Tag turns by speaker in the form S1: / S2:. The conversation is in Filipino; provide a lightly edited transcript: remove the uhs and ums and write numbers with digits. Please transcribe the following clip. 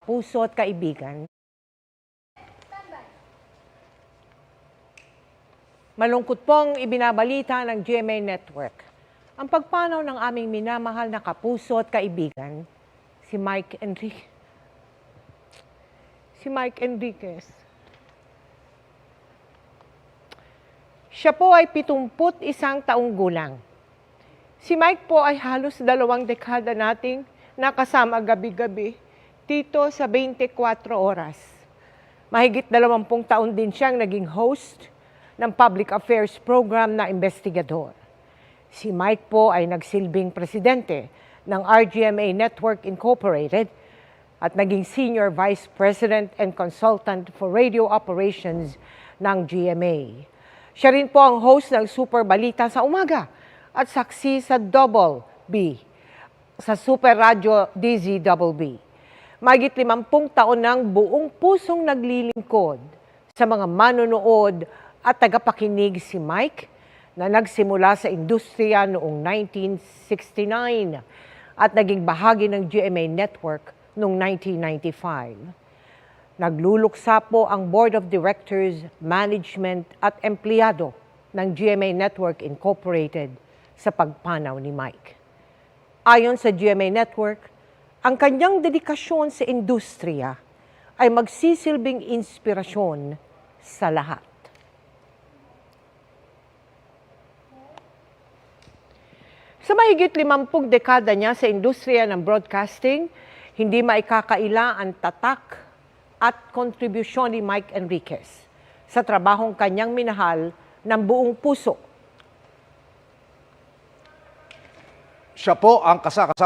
S1: Puso at kaibigan. Malungkot pong ibinabalita ng GMA Network ang pagpanaw ng aming minamahal na kapuso at kaibigan, si Mike Enriquez. Siya po ay 71 taong gulang. Si Mike po ay halos 2 dekada nating nakasama gabi-gabi dito sa 24 oras. Mahigit 20 taon din siyang naging host ng public affairs program na investigador. Si Mike po ay nagsilbing presidente ng RGMA Network Incorporated at naging senior vice president and consultant for radio operations ng GMA. Siya rin po ang host ng Super Balita sa umaga at saksi sa Double B, sa Super Radio DZBB. Mahigit 50 taon ng buong pusong naglilingkod sa mga manonood at tagapakinig si Mike na nagsimula sa industriya noong 1969 at naging bahagi ng GMA Network noong 1995. Nagluluksa po ang Board of Directors, Management at Empleyado ng GMA Network Incorporated sa pagpanaw ni Mike. Ayon sa GMA Network, ang kanyang dedikasyon sa industriya ay magsisilbing inspirasyon sa lahat. Sa mahigit 50 dekada niya sa industriya ng broadcasting, hindi maikakaila ang tatak at kontribusyon ni Mike Enriquez sa trabahong kanyang minahal ng buong puso.
S2: Siya po ang kasama